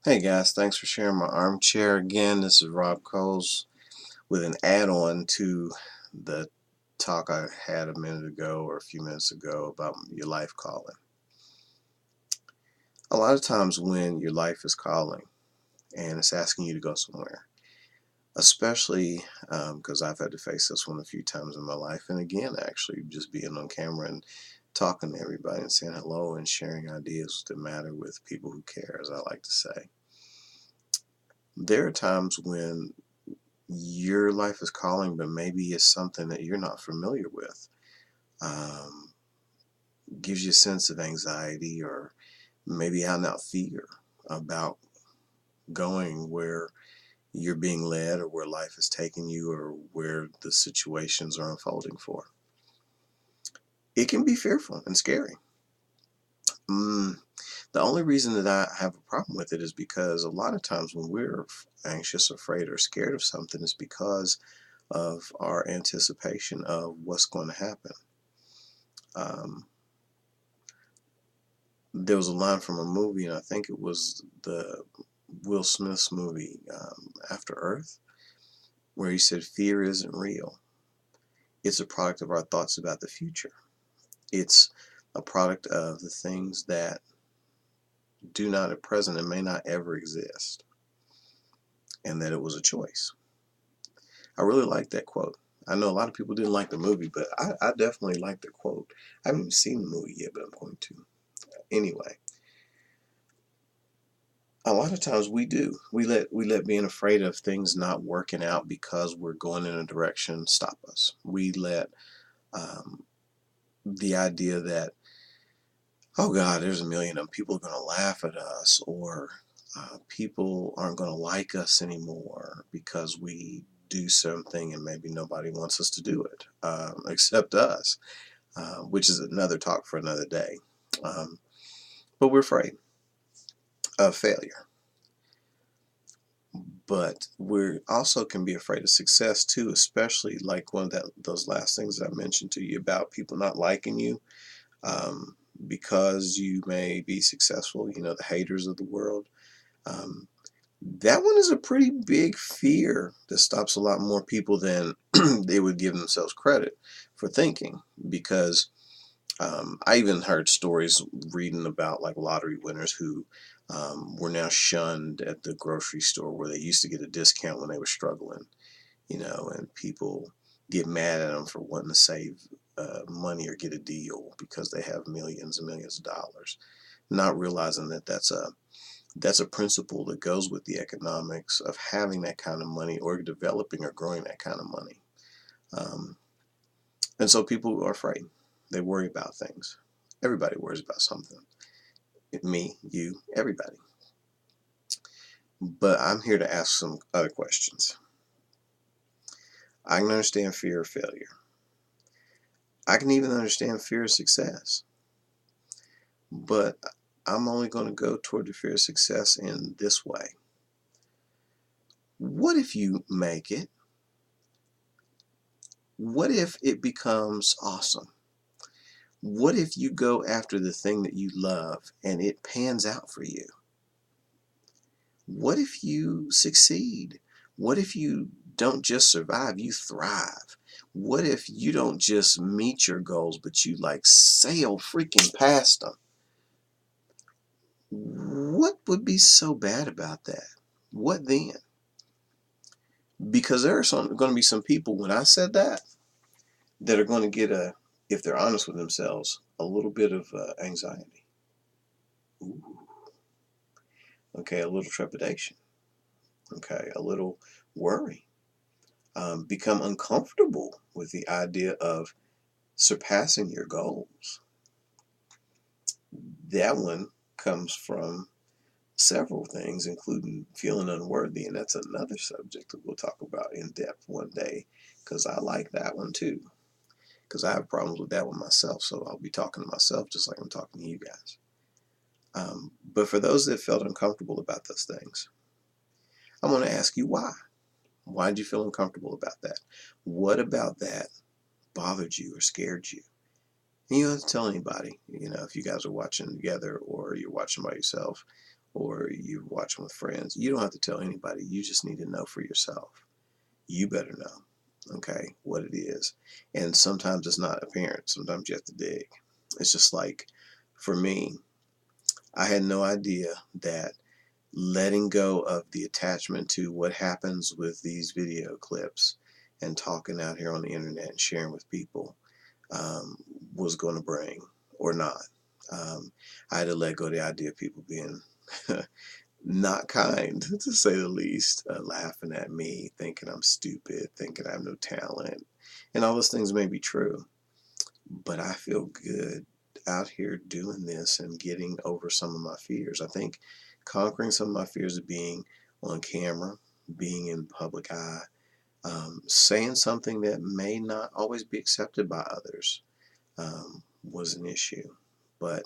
Hey guys, thanks for sharing my armchair again. This is Rob Coles with an add-on to the talk I had a minute ago or a few minutes ago about your life calling. A lot of times when your life is calling and it's asking you to go somewhere, especially because I've had to face this one a few times in my life, and again, actually, just being on camera and talking to everybody and saying hello and sharing ideas that matter with people who care, as I like to say. There are times when your life is calling, but maybe it's something that you're not familiar with. Um, Gives you a sense of anxiety or maybe out and out fear about going where you're being led or where life is taking you or where the situations are unfolding for. It can be fearful and scary. Mm, the only reason that I have a problem with it is because a lot of times when we're anxious, afraid, or scared of something, it's because of our anticipation of what's going to happen. Um, there was a line from a movie, and I think it was the Will Smith's movie, After Earth, where he said, "Fear isn't real. It's a product of our thoughts about the future. It's a product of the things that do not at present and may not ever exist, and that it was a choice." I really like that quote. I know a lot of people didn't like the movie, but I definitely like the quote. I haven't even seen the movie yet, but I'm going to. Anyway, a lot of times we do. We let being afraid of things not working out because we're going in a direction stop us. We let um, the idea that, oh God, there's a million of them, people are going to laugh at us, or people aren't going to like us anymore because we do something and maybe nobody wants us to do it except us, which is another talk for another day. Um, but we're afraid of failure. But we also can be afraid of success too, especially like one of those last things that I mentioned to you about people not liking you um, because you may be successful. You know, the haters of the world. Um, that one is a pretty big fear that stops a lot more people than they would give themselves credit for thinking. Because I even heard stories reading about like lottery winners who were now shunned at the grocery store where they used to get a discount when they were struggling, and people get mad at them for wanting to save money or get a deal because they have millions and millions of dollars, not realizing that that's a principle that goes with the economics of having that kind of money or developing or growing that kind of money. Um, and so people are afraid. They worry about things. Everybody worries about something. Me, you, everybody. But I'm here to ask some other questions. I can understand fear of failure. I can even understand fear of success. But I'm only going to go toward the fear of success in this way. What if you make it? What if it becomes awesome? What if you go after the thing that you love and it pans out for you? What if you succeed? What if you don't just survive, you thrive? What if you don't just meet your goals, but you like sail freaking past them? What would be so bad about that? What then? Because there are going to be some people when I said that are going to get if they're honest with themselves, a little bit of anxiety. Ooh, okay, a little trepidation. Okay, a little worry. Become uncomfortable with the idea of surpassing your goals. That one comes from several things, including feeling unworthy, and that's another subject that we'll talk about in depth one day, because I like that one too. Because I have problems with that one myself, so I'll be talking to myself just like I'm talking to you guys. But for those that felt uncomfortable about those things, I want to ask you why. Why did you feel uncomfortable about that? What about that bothered you or scared you? And you don't have to tell anybody, if you guys are watching together or you're watching by yourself. or you're watching with friends, you don't have to tell anybody. You just need to know for yourself. You better know, okay, what it is. And sometimes it's not apparent. Sometimes you have to dig. It's just like, for me, I had no idea that letting go of the attachment to what happens with these video clips and talking out here on the internet and sharing with people um, was going to bring, or not. I had to let go of the idea of people being not kind, to say the least, laughing at me, thinking I'm stupid, thinking I have no talent. And all those things may be true, but I feel good out here doing this and getting over some of my fears. I think conquering some of my fears of being on camera, being in public eye, saying something that may not always be accepted by others, was an issue. But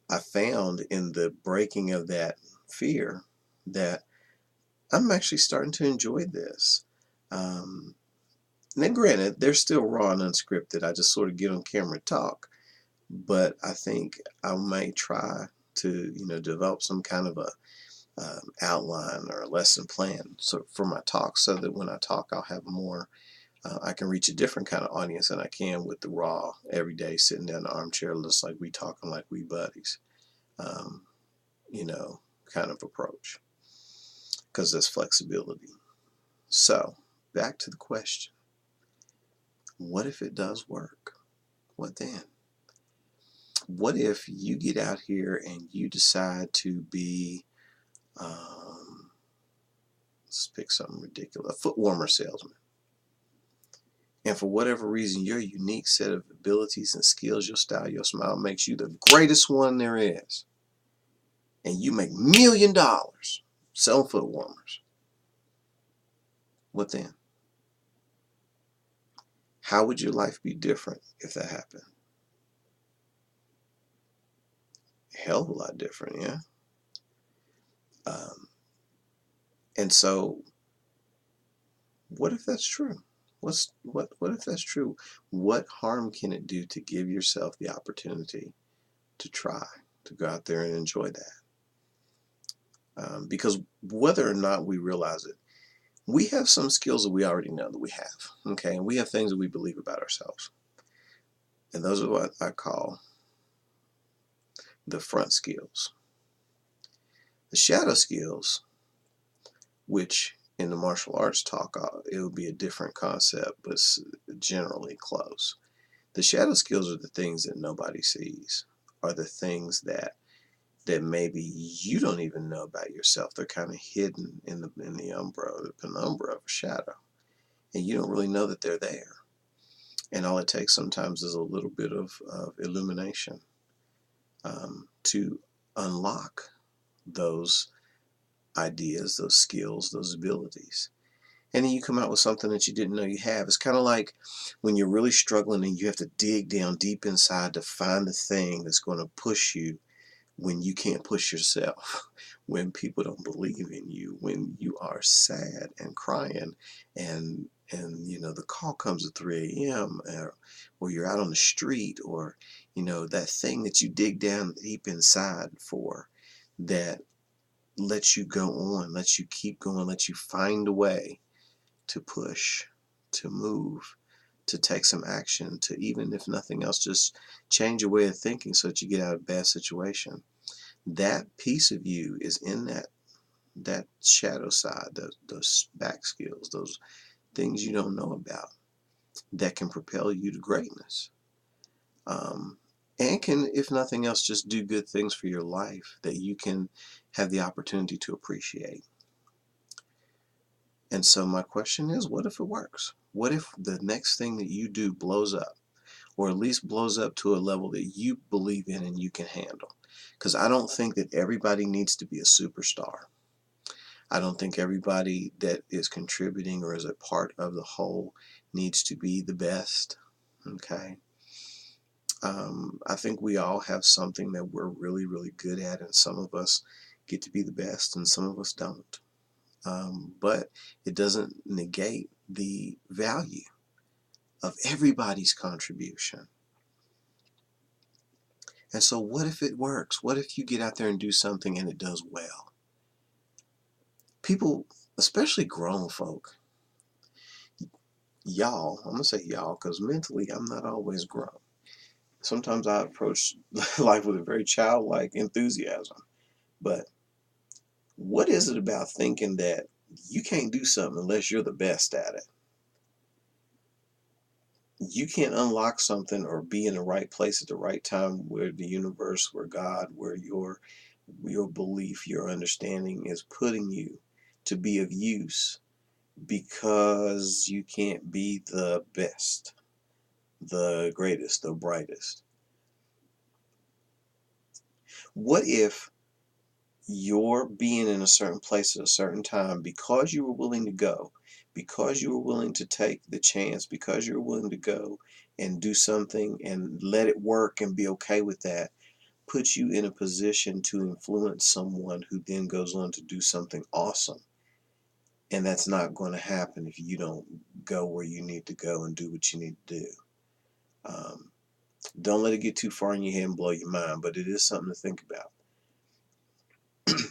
I found in the breaking of that fear that I'm actually starting to enjoy this. Now, granted, they're still raw and unscripted. I just sort of get on camera and talk. But I think I might try to, develop some kind of a outline or a lesson plan so for my talk, so that when I talk, I'll have more. I can reach a different kind of audience than I can with the raw, everyday sitting down in the armchair, just like we talking like we buddies, um, you know, kind of approach, because there's flexibility. So back to the question: what if it does work? What then? What if you get out here and you decide to be, let's pick something ridiculous, a foot warmer salesman. And for whatever reason, your unique set of abilities and skills, your style, your smile makes you the greatest one there is. And you make $1,000,000 selling foot warmers. What then? How would your life be different if that happened? A hell of a lot different, yeah? Um, and so, what if that's true? What if that's true? What harm can it do to give yourself the opportunity to try, to go out there and enjoy that? Because whether or not we realize it, we have some skills that we already know that we have, okay? And we have things that we believe about ourselves. And those are what I call the front skills. The shadow skills, which in the martial arts talk, it would be a different concept, but generally close. The shadow skills are the things that nobody sees, are the things that maybe you don't even know about yourself. They're kind of hidden in the penumbra of a shadow, and you don't really know that they're there. And all it takes sometimes is a little bit of illumination to unlock those ideas, those skills, those abilities. And then you come out with something that you didn't know you have. It's kind of like when you're really struggling and you have to dig down deep inside to find the thing that's going to push you when you can't push yourself, when people don't believe in you, when you are sad and crying, and the call comes at 3 a.m. Or you're out on the street, or that thing that you dig down deep inside for, that lets you go on, lets you keep going, lets you find a way to push, to move, to take some action, to, even if nothing else, just change your way of thinking so that you get out of a bad situation. That piece of you is in that shadow side, those back skills, those things you don't know about, that can propel you to greatness, and can, if nothing else, just do good things for your life that you can have the opportunity to appreciate. And so my question is, what if it works? What if the next thing that you do blows up, or at least blows up to a level that you believe in and you can handle? Because I don't think that everybody needs to be a superstar. I don't think everybody that is contributing or is a part of the whole needs to be the best. Okay. I think we all have something that we're really, really good at, and some of us get to be the best, and some of us don't. But it doesn't negate the value of everybody's contribution. And so what if it works? What if you get out there and do something and it does well? People, especially grown folk, y'all, I'm going to say y'all because mentally I'm not always grown. Sometimes I approach life with a very childlike enthusiasm. But what is it about thinking that you can't do something unless you're the best at it? You can't unlock something or be in the right place at the right time where the universe, where God, where your belief, your understanding is putting you to be of use because you can't be the best, the greatest, the brightest. What if your being in a certain place at a certain time, because you were willing to go, because you were willing to take the chance, because you were willing to go and do something and let it work and be okay with that, puts you in a position to influence someone who then goes on to do something awesome? And that's not going to happen if you don't go where you need to go and do what you need to do. Um, don't let it get too far in your head and blow your mind, but it is something to think about.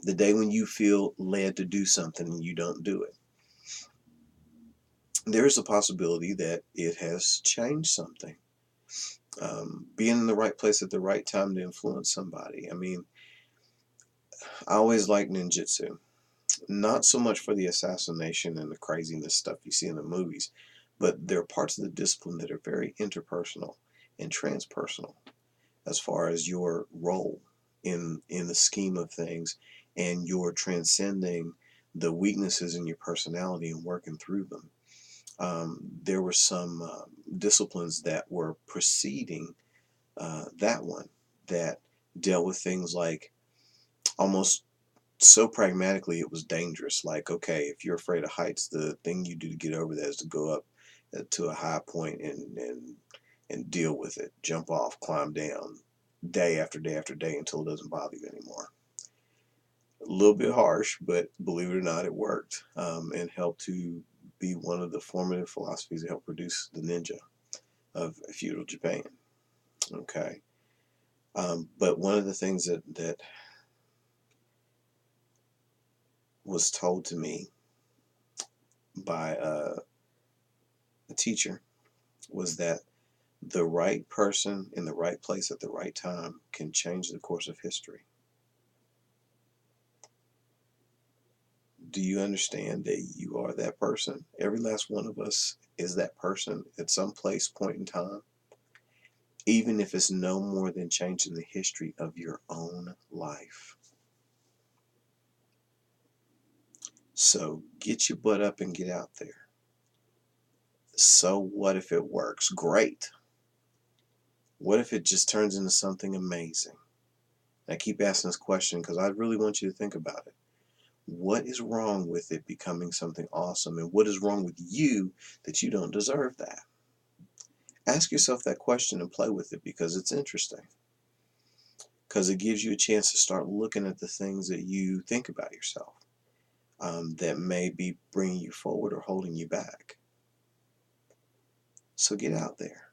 The day when you feel led to do something and you don't do it, there's a possibility that it has changed something. Being in the right place at the right time to influence somebody. I mean, I always like ninjutsu. Not so much for the assassination and the craziness stuff you see in the movies, but there are parts of the discipline that are very interpersonal and transpersonal as far as your role in the scheme of things, and you're transcending the weaknesses in your personality and working through them. There were some disciplines that were preceding that one that dealt with things like almost so pragmatically it was dangerous. Like, okay, if you're afraid of heights, the thing you do to get over that is to go up to a high point and deal with it, jump off, climb down, day after day after day until it doesn't bother you anymore. A little bit harsh, but believe it or not, it worked, and helped to be one of the formative philosophies that helped produce the ninja of feudal Japan. Okay. But one of the things that was told to me by a teacher was that the right person in the right place at the right time can change the course of history. Do you understand that you are that person? Every last one of us is that person at some place, point in time, even if it's no more than changing the history of your own life. So get your butt up and get out there. So what if it works? Great. What if it just turns into something amazing? I keep asking this question because I really want you to think about it. What is wrong with it becoming something awesome? And what is wrong with you that you don't deserve that? Ask yourself that question and play with it because it's interesting. Because it gives you a chance to start looking at the things that you think about yourself, that may be bringing you forward or holding you back. So get out there.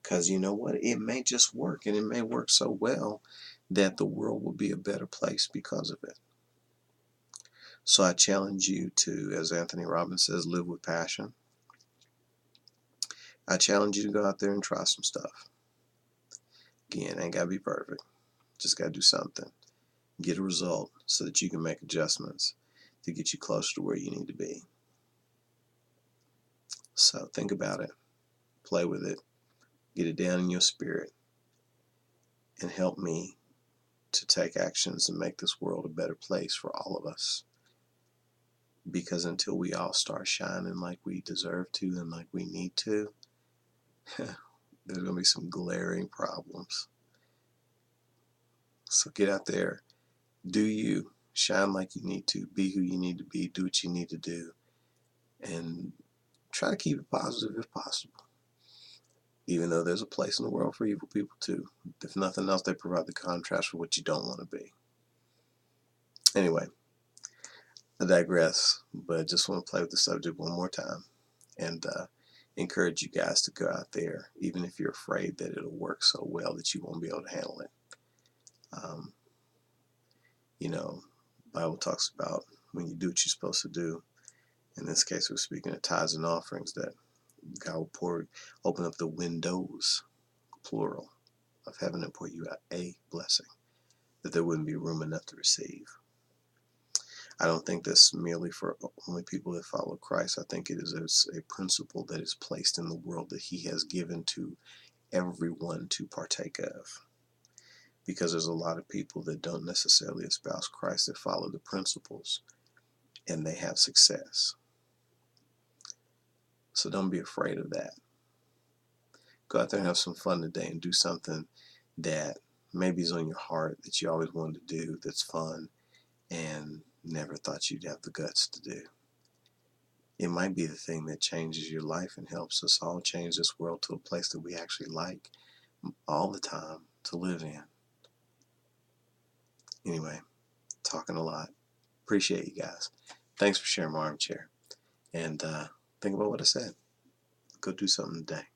Because you know what? It may just work, and it may work so well that the world will be a better place because of it. So I challenge you to, as Anthony Robbins says, live with passion. I challenge you to go out there and try some stuff. Again, ain't got to be perfect. Just got to do something. Get a result so that you can make adjustments to get you closer to where you need to be. So think about it. Play with it. Get it down in your spirit. And help me to take actions and make this world a better place for all of us. Because until we all start shining like we deserve to and like we need to, there's going to be some glaring problems. So get out there. Do you. Shine like you need to. Be who you need to be. Do what you need to do. And try to keep it positive if possible. Even though there's a place in the world for evil people too. If nothing else, they provide the contrast for what you don't want to be. Anyway, I digress, but just want to play with the subject one more time. And encourage you guys to go out there, even if you're afraid that it'll work so well that you won't be able to handle it. Um, you know, Bible talks about when you do what you're supposed to do. In this case, we're speaking of tithes and offerings, that God will open up the windows, plural, of heaven and pour you out a blessing that there wouldn't be room enough to receive. I don't think that's merely for only people that follow Christ. I think it is a principle that is placed in the world that He has given to everyone to partake of. Because there's a lot of people that don't necessarily espouse Christ that follow the principles and they have success. So don't be afraid of that. Go out there and have some fun today and do something that maybe is on your heart that you always wanted to do, that's fun and never thought you'd have the guts to do. It might be the thing that changes your life and helps us all change this world to a place that we actually like all the time to live in. Anyway, talking a lot. Appreciate you guys. Thanks for sharing my armchair. And think about what I said. Go do something today.